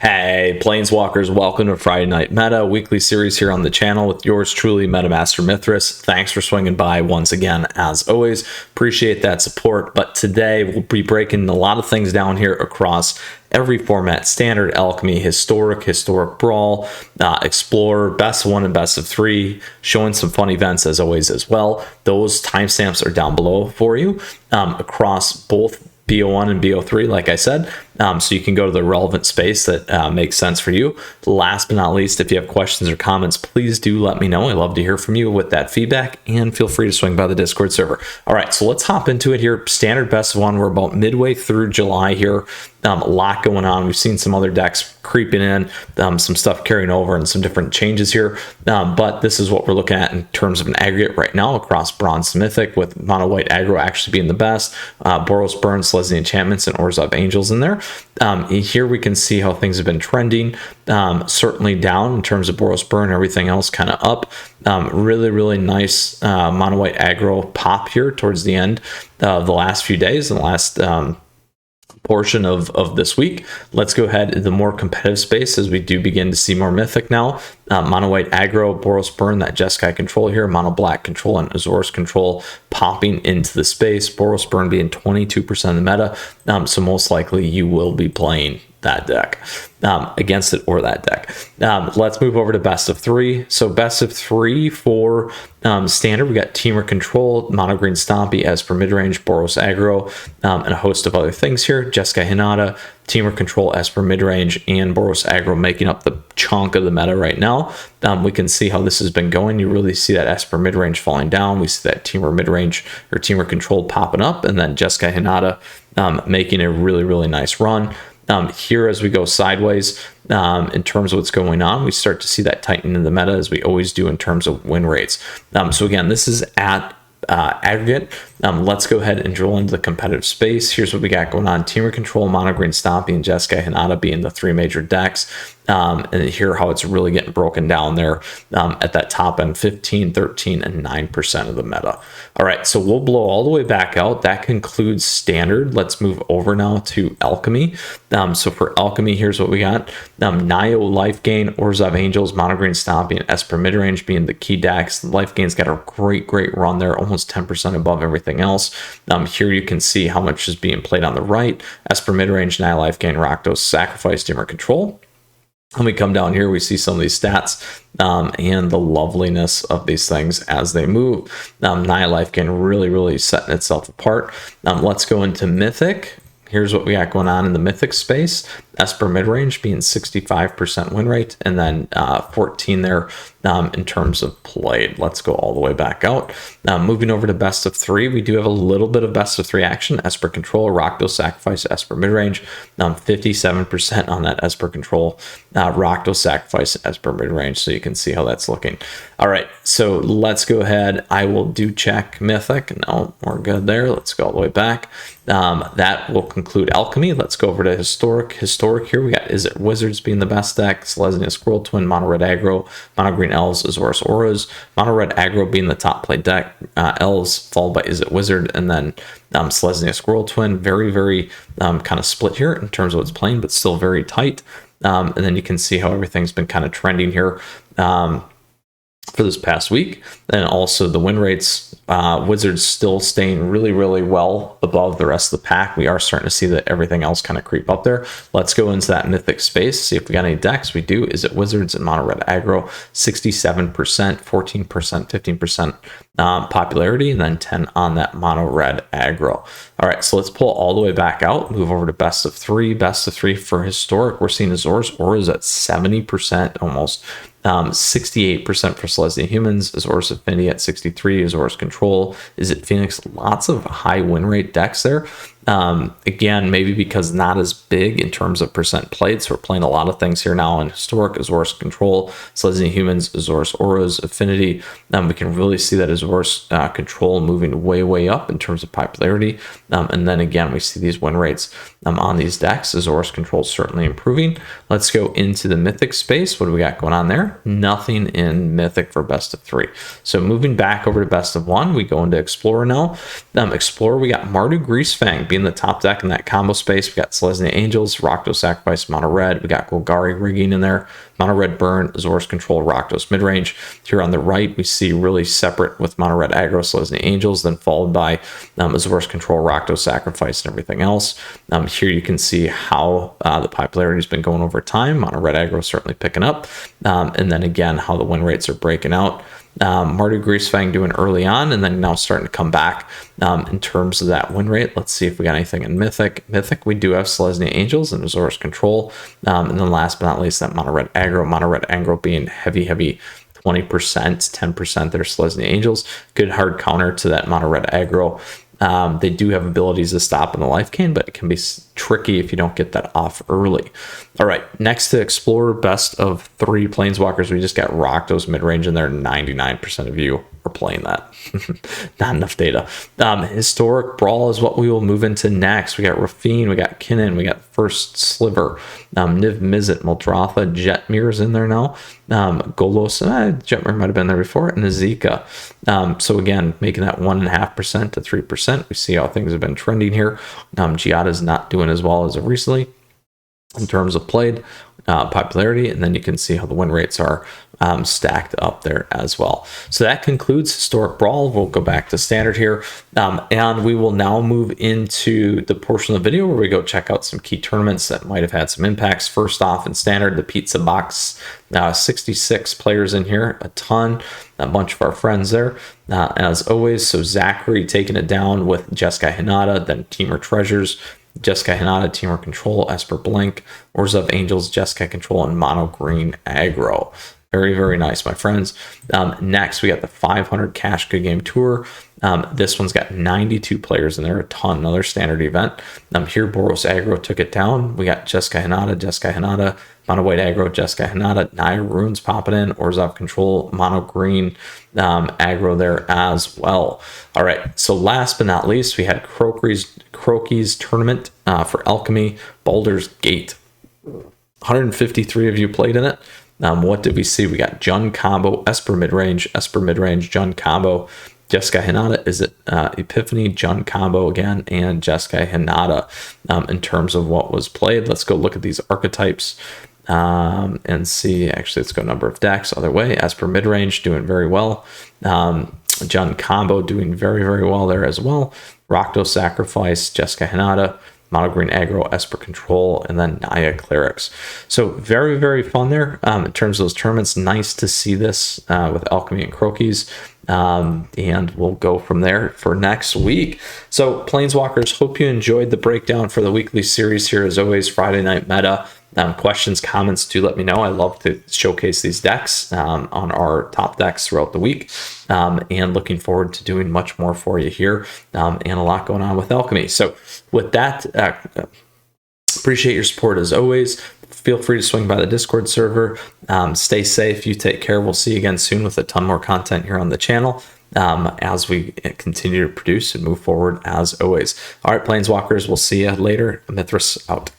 Hey, Planeswalkers, welcome to Friday Night Meta, weekly series here on the channel with yours truly, MetaMaster Mythras. Thanks for swinging by once again, as always. Appreciate that support, but today we'll be breaking a lot of things down here across every format: Standard, Alchemy, Historic Brawl, Explorer, Best of 1 and Best of 3, showing some fun events as always as well. Those timestamps are down below for you across both BO1 and BO3, like I said, so you can go to the relevant space that makes sense for you. Last but not least, if you have questions or comments, please do let me know. I love to hear from you with that feedback, and feel free to swing by the Discord server. All right, so let's hop into it here. Standard best of 1, we're about midway through July here. A lot going on. We've seen some other decks creeping in, some stuff carrying over, and some different changes here. But this is what we're looking at in terms of an aggregate right now across Bronze to Mythic, with Mono White aggro actually being the best. Boros Burn, Selesnya Enchantments, and Orzhov Angels in there. Here we can see how things have been trending. Certainly down in terms of Boros Burn, everything else kind of up. Really nice Mono White aggro pop here towards the end of the last few days and the last portion of this week. Let's go ahead to the more competitive space as we do begin to see more Mythic now. Mono White aggro, Boros Burn, that Jeskai control here, Mono Black control, and Azor's control popping into the space. Boros Burn being 22% of the meta, so most likely you will be playing that deck against it or that deck. Let's move over to best of 3. So best of 3 for standard, we got Teamer control, Mono Green Stompy, Esper midrange, Boros aggro, and a host of other things here. Jeskai Hinata, Teamer control, Esper midrange, and Boros aggro making up the chunk of the meta right now. We can see how this has been going. You really see that Esper midrange falling down. We see that Teamer midrange or Teamer control popping up, and then Jeskai Hinata making a really nice run. Here as we go sideways in terms of what's going on, we start to see that tightening in the meta, as we always do in terms of win rates. So again, this is at aggregate. Let's go ahead and drill into the competitive space. Here's what we got going on. Teamer control, Mono Green Stompy, and Jeskai Hinata being the 3 major decks. And here how it's really getting broken down there at that top end: 15, 13, and 9% of the meta. All right, so we'll blow all the way back out. That concludes standard. Let's move over now to Alchemy. So for Alchemy, here's what we got. Nio life gain, Orzhov Angels, Mono Green Stompy, and Esper midrange being the key decks. Life gain's got a great run there, almost 10% above everything else. Here you can see how much is being played on the right. Esper midrange, Nio life gain, Rakdos sacrifice, Teamer control. When we come down here, we see some of these stats and the loveliness of these things as they move. Nio life gain really setting itself apart. Let's go into Mythic. Here's what we got going on in the Mythic space. Esper midrange being 65% win rate, and then 14 there in terms of played. Let's go all the way back out. Moving over to best of 3, we do have a little bit of best of 3 action. Esper control, Rakdos sacrifice, Esper midrange, 57% on that Esper control, Rakdos sacrifice, Esper midrange. So you can see how that's looking. All right, so let's go ahead. I will do check Mythic. No, we're good there. Let's go all the way back. That will conclude Alchemy. Let's go over to Historic here. We got Is It Wizards being the best deck, Selesnya Squirrel Twin, Mono Red aggro, Mono Green Elves, Azor's Auras, Mono Red aggro being the top played deck, Elves followed by Is It Wizard, and then Selesnya Squirrel Twin. Very kind of split here in terms of what's playing, but still very tight. And then you can see how everything's been kind of trending here for this past week. And also the win rates, Wizards still staying really well above the rest of the pack. We are starting to see that everything else kind of creep up there. Let's go into that Mythic space, see if we got any decks. We do. Is It Wizards and Mono Red aggro, 67%, 14%, 15% popularity, and then 10 on that Mono Red aggro. All right, so let's pull all the way back out, move over to best of 3. Best of 3 for Historic, we're seeing Azor's Auras at 70% almost. 68% for Selesnya Humans, Azor's Affinity at 63, Azor's Control, Is It Phoenix. Lots of high win rate decks there. Again, maybe because not as big in terms of percent played, so we're playing a lot of things here now in Historic. Azor's Control, Selesnya Humans, Azor's Auras, Affinity. We can really see that Azor's Control moving way up in terms of popularity. And then again, we see these win rates on these decks. Azor's Control certainly improving. Let's go into the Mythic space. What do we got going on there? Nothing in Mythic for best of 3. So moving back over to best of 1, we go into Explorer now. Explorer, we got Mardu Greasefang be in the top deck in that combo space. We got Selesnya Angels, Rakdos Sacrifice, Mono Red. We got Golgari rigging in there, Mono Red Burn, Azorus Control, Rakdos midrange. Here on the right, we see really separate with Mono Red Aggro, Selesnya Angels, then followed by Azorus Control, Rakdos Sacrifice, and everything else. Here you can see how the popularity has been going over time. Mono Red Aggro certainly picking up. And then again, how the win rates are breaking out. Mardu Greasefang doing early on, and then now starting to come back in terms of that win rate. Let's see if we got anything in Mythic. Mythic, we do have Selesnya Angels and Azorus Control. And then last but not least, that Mono Red Aggro being heavy 20%, 10% that are Selesnya Angels. Good hard counter to that Mono Red Aggro. They do have abilities to stop in the life gain, but it can be tricky if you don't get that off early. All right, next to Explorer, best of 3 Planeswalkers, we just got Rakdos midrange in there. 99% of you are playing that. Not enough data. Historic Brawl is what we will move into next. We got Rafine, we got Kinnan, we got First Sliver, Niv Mizzet, Muldrotha, Jetmir's in there now. Golos, Jetmir might have been there before, and Azeka. So again, making that 1.5% to 3%. We see how things have been trending here. Giada's not doing as well as of recently in terms of played popularity, and then you can see how the win rates are stacked up there as well. So that concludes Historic Brawl. We'll go back to Standard here, and we will now move into the portion of the video where we go check out some key tournaments that might have had some impacts. First off, in Standard, the Pizza Box, 66 players in here, a bunch of our friends there, as always. So Zachary taking it down with Jeskai Hinata, then Teamer Treasures, Jeskai Hinata, Teamer Control, Esper Blink, Orzhov Angels, Jeskai Control, and Mono Green Aggro. Very nice, my friends. Next, we got the 500 Cash Good Game Tour. This one's got 92 players in there, a ton, another standard event. Here, Boros Aggro took it down. We got Jeskai Hinata, Mono White Aggro, Jeskai Hinata, Naya Runes popping in, Orzhov Control, Mono Green Aggro there as well. All right, so last but not least, we had Croaky's tournament for Alchemy, Baldur's Gate. 153 of you played in it. What did we see? We got Jun combo, Esper midrange, Jun combo, Jeskai Hinata, is it Epiphany, Jun combo again, and Jeskai Hinata in terms of what was played. Let's go look at these archetypes and see. Actually, let's go number of decks. Other way, Esper midrange doing very well. Jun combo doing very well there as well. Rakdos Sacrifice, Jeskai Hinata, Mono Green Aggro, Esper Control, and then Naya Clerics. So very fun there in terms of those tournaments. Nice to see this with Alchemy and Croaky's. And we'll go from there for next week. So Planeswalkers, hope you enjoyed the breakdown for the weekly series here. As always, Friday Night Meta. Questions, comments, do let me know. I love to showcase these decks on our top decks throughout the week, and looking forward to doing much more for you here, and a lot going on with Alchemy. So with that, appreciate your support as always. Feel free to swing by the Discord server. Stay safe. You take care. We'll see you again soon with a ton more content here on the channel as we continue to produce and move forward as always. All right, Planeswalkers, we'll see you later. Mythras out.